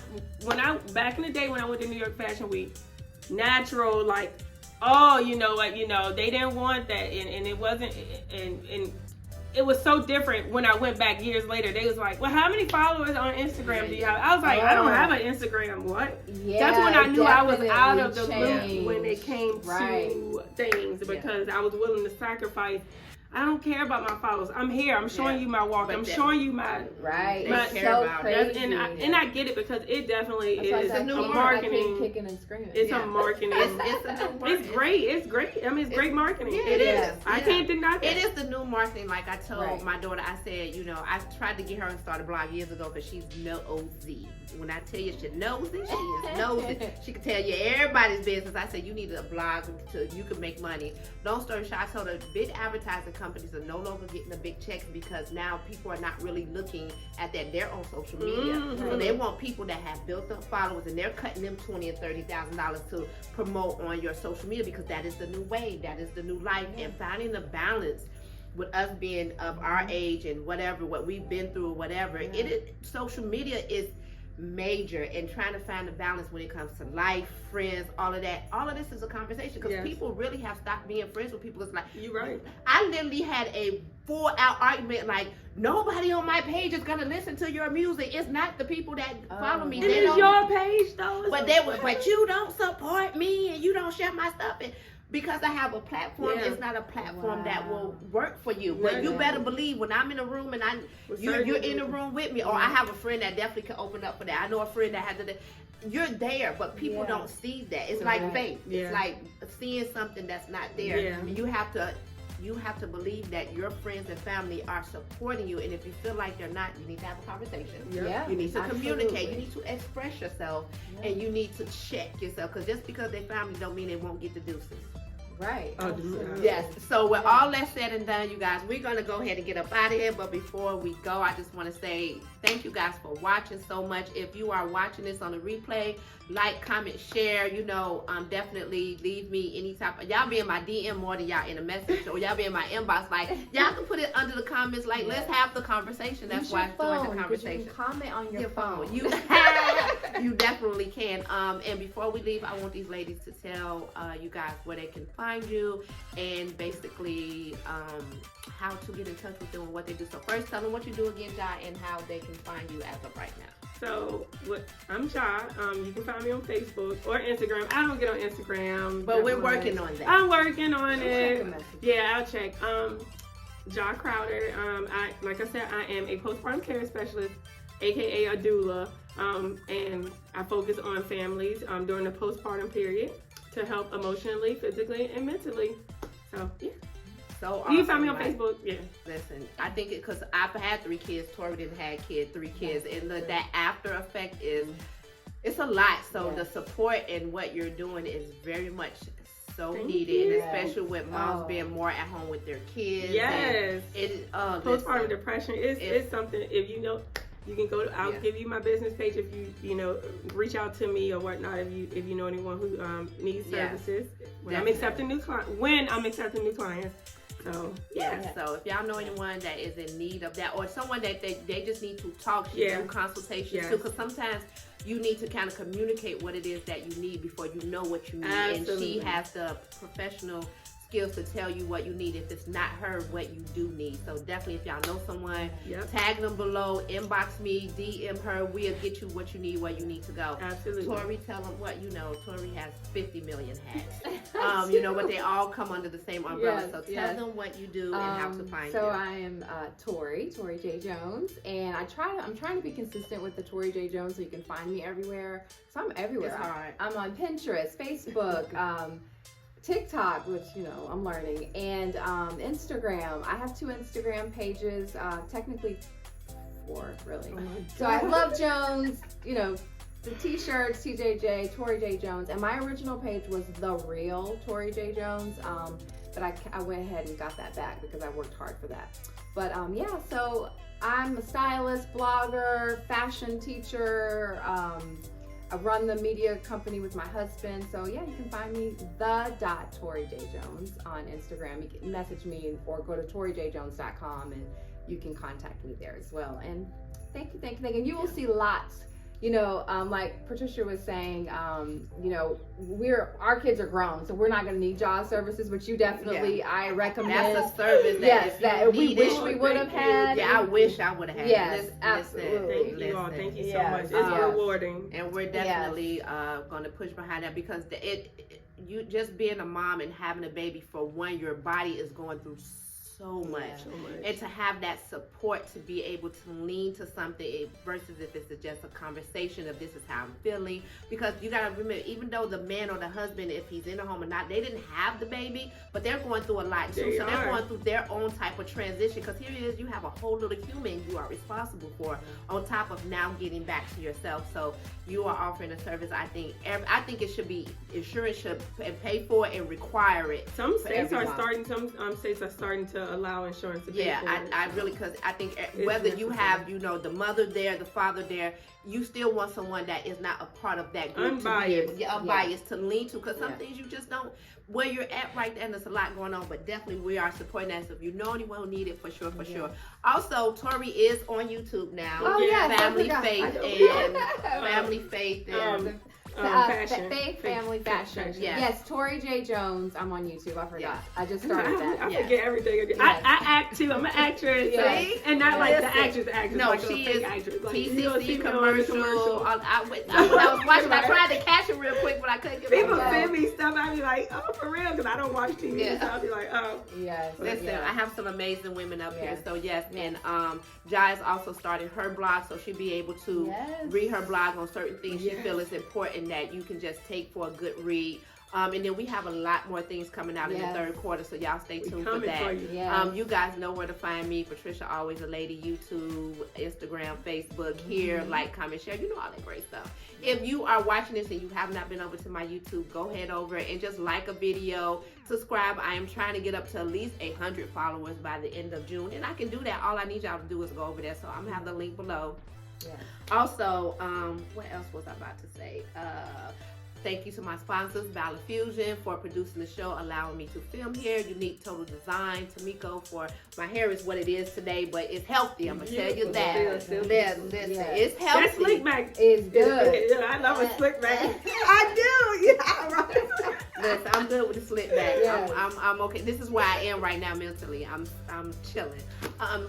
I back in the day when I went to New York Fashion Week, natural like, they didn't want that, and it wasn't, and it was so different when I went back years later. They was like, well, how many followers on Instagram do you have? I was like, I don't have an Instagram. What? That's when I knew I was out of the loop when it came to things, because I was willing to sacrifice. I don't care about my followers. I'm here. I'm showing you my walk. I'm showing you my It's so crazy. And I get it because it definitely is a new marketing. Kicking and screaming. It's a marketing. It's great. It's great. I mean, it's great marketing. It is. I can't deny that. It is the new marketing. Like I told my daughter, I said, I tried to get her to start a blog years ago because she's nosy. When I tell you she's nosy, she is nosy. She can tell you everybody's business. I said, you need a blog so you can make money. Long story short, I told her big advertising companies are no longer getting the big checks because now people are not really looking at their own social media. So they want people that have built up followers, and they're cutting them $20,000 and $30,000 to promote on your social media because that is the new way, that is the new life, and finding the balance with us being of our age and whatever, what we've been through or whatever. Social media is major, and trying to find the balance when it comes to life, friends, all of that. All of this is a conversation because people really have stopped being friends with people. It's like, you're right. I literally had a full-out argument like, nobody on my page is gonna listen to your music. It's not the people that follow me. It is your page though. But you don't support me and you don't share my stuff. And because I have a platform, it's not a platform that will work for you. But you better believe when I'm in a room and you're in a room with me, or I have a friend that definitely can open up for that. I know a friend that has you're there, but people don't see that. It's like faith. It's like seeing something that's not there. And you have to believe that your friends and family are supporting you, and if you feel like they're not, you need to have a conversation. You need to communicate. You need to express yourself, and you need to check yourself, because just because they family don't mean they won't get the deuces. Right. Yes. So with all that said and done, you guys, we're gonna go ahead and get up out of here. But before we go, I just want to say thank you guys for watching so much. If you are watching this on the replay, like, comment, share. Definitely leave me any type of, y'all be in my DM more than y'all in a message, or y'all be in my inbox. Like, y'all can put it under the comments. Like, let's have the conversation. That's why I joined the conversation. You can comment on your phone. You definitely can. And before we leave, I want these ladies to tell you guys where they can find you, and basically how to get in touch with them and what they do. So first, tell them what you do again, Jai, and how they can find you as of right now. So I'm Jai. You can find me on Facebook or Instagram. I don't get on Instagram, but we're working on that. I'm working on it. Yeah, I'll check. Jai Crowder. Like I said, I am a postpartum care specialist, aka a doula, and I focus on families during the postpartum period to help emotionally, physically, and mentally. So yeah. So awesome, you can find me on Facebook. Yeah. Listen, I think because I've had 3 kids, Tori didn't have 3 kids, and that after effect it's a lot. So the support and what you're doing is very much so needed, and especially with moms being more at home with their kids. Yes. Postpartum depression is something. If you know, you can go to. I'll give you my business page if you reach out to me or whatnot. If you know anyone who needs services. When I'm accepting new clients. So so if y'all know anyone that is in need of that, or someone that they just need to talk to, do consultations too, because sometimes you need to kind of communicate what it is that you need before you know what you need. Absolutely. And she has the professional skills to tell you what you need. If it's not her, what you do need. So definitely, if y'all know someone, tag them below, inbox me, DM her. We'll get you what you need, where you need to go. Absolutely. Tori, tell them what you know. Tori has 50 million hats. But they all come under the same umbrella. So tell them what you do and how to find you. So I am Tori J. Jones, and I'm trying to be consistent with the Tori J. Jones, so you can find me everywhere. So I'm everywhere. It's hard. I'm on Pinterest, Facebook, TikTok, which I'm learning, and Instagram. I have 2 Instagram pages, technically 4 really. So I Love Jones, the t-shirts, TJJ, Tori J. Jones, and my original page was The Real Tori J. Jones, but I went ahead and got that back because I worked hard for that. But so I'm a stylist, blogger, fashion teacher. I run the media company with my husband. So you can find me Tori J. Jones on Instagram. You can message me or go to torijjones.com and you can contact me there as well. And thank you. And you will see lots. Like Patricia was saying, our kids are grown, so we're not going to need job services, but you definitely, I recommend. That's a service that we wish we would have had. Yeah, I wish I would have had. Yes, absolutely. Thank you all. Thank you so much. It's rewarding. And we're definitely going to push behind that, because you just being a mom and having a baby, for one, your body is going through so much. And to have that support to be able to lean to something versus if it's just a conversation of this is how I'm feeling. Because you gotta remember, even though the man or the husband, if he's in the home or not, they didn't have the baby, but they're going through a lot too. So they're going through their own type of transition, because here it is, you have a whole little human you are responsible for, on top of now getting back to yourself. So you are offering a service. I think it should be, insurance should pay for it and require it. Some states are starting to allow insurance to pay for it. I really, because I think whether you have, the mother there, the father there, you still want someone that is not a part of that group, unbiased to lean to, because some things you just don't, where you're at right there, and there's a lot going on, but definitely we are supporting that. So if you know anyone who need it, for sure. Also, Tori is on YouTube now. Oh, yeah. Family Faith and fashion. Faith Family Fashion. Yes, Tori J. Jones. I'm on YouTube. I forgot. Yes. I just started that. I forget everything. Yes. I act too. I'm an actress. Yes. And not like Listen. the actress. No, like she a fake is actress. Like, TCC commercial. commercial. When I was watching, I tried to catch it real quick, but I couldn't get People it. send me stuff. I be like, oh, for real? Because I don't watch TV. Yeah. So I'll be like, oh. Yes. Listen, yes. I have some amazing women up here. Yes. So yes, and Jai is also starting her blog, so she'll be able to read her blog on certain things she feels is important that you can just take for a good read. And then we have a lot more things coming out in the third quarter, so y'all stay tuned for that. For you. Yes. You guys know where to find me, Patricia Alwayz A Lady, YouTube, Instagram, Facebook, here, like, comment, share, you know all that great stuff. If you are watching this and you have not been over to my YouTube, go head over and just like a video, subscribe. I am trying to get up to at least 100 followers by the end of June, and I can do that. All I need y'all to do is go over there, so I'm gonna have the link below. Yeah. Also, what else was I about to say? Thank you to my sponsors, BailaFuzion, for producing the show, allowing me to film here. Unique Total Design, Tamiko, for my hair is what it is today, but it's healthy. I'm gonna tell you that. Still, Listen, it's healthy. That slick back It's good. Yeah, I love a slick back. I do. Yeah, right. Listen, I'm good with the slick back. Yes. I'm okay. This is where I am right now mentally. I'm chilling.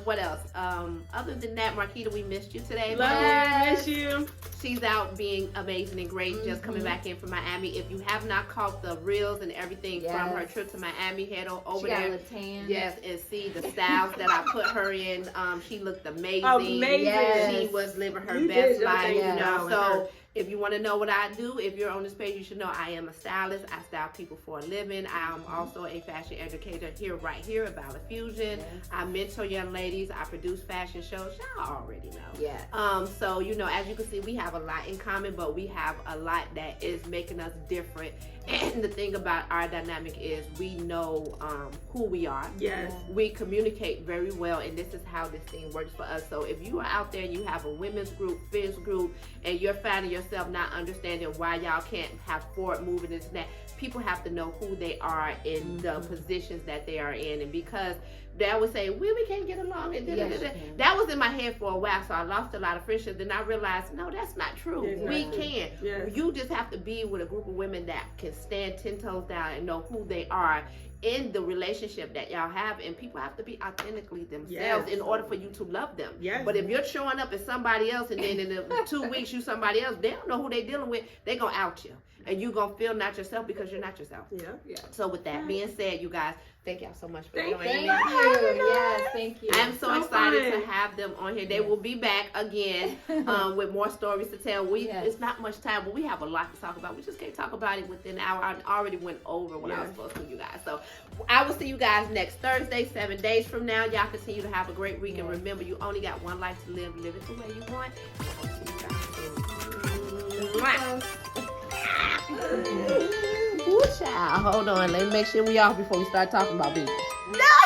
What else? Other than that, Marquita, we missed you today. Love you. Miss you. She's out being amazing and great, just coming back in from Miami. If you have not caught the reels and everything from her trip to Miami, head on over She got there. a tan. Yes, and see the styles that I put her in. She looked amazing. Amazing. Yes. She was living her You best did your life, thing, you yes. know. with So her. if you want to know what I do, if you're on this page, you should know I am a stylist. I style people for a living. I am also a fashion educator right here at BailaFuzion. Yes. I mentor young ladies. I produce fashion shows. Y'all already know. Yes. So, you know, as you can see, we have a lot in common, but we have a lot that is making us different. And the thing about our dynamic is we know who we are. Yes. We communicate very well, and this is how this thing works for us. So if you are out there and you have a women's group, men's group, and you're finding yourself not understanding why y'all can't have forward moving and that, people have to know who they are in the positions that they are in. And because they would say, we can't get along, and that was in my head for a while, so I lost a lot of friendships. Then I realized, no, that's not true. Exactly. We can. Yes. You just have to be with a group of women that can stand 10 toes down and know who they are in the relationship that y'all have, and people have to be authentically themselves in order for you to love them. Yes. But if you're showing up as somebody else, and then in the 2 weeks you somebody else, they don't know who they're dealing with, they're gonna out you, and you're gonna feel not yourself because you're not yourself. Yeah. So with that being said, you guys, thank y'all so much for joining Thank me. you. Yes, thank you. I'm so excited fun. to have them on here. They will be back again with more stories to tell. It's not much time, but we have a lot to talk about. We just can't talk about it within an hour. I already went over what I was supposed to, you guys. So I will see you guys next Thursday, 7 days from now. Y'all continue to have a great week, and remember, you only got one life to live. Live it the way you want. Ooh, child. Hold on. Let me make sure we off before we start talking about people. No!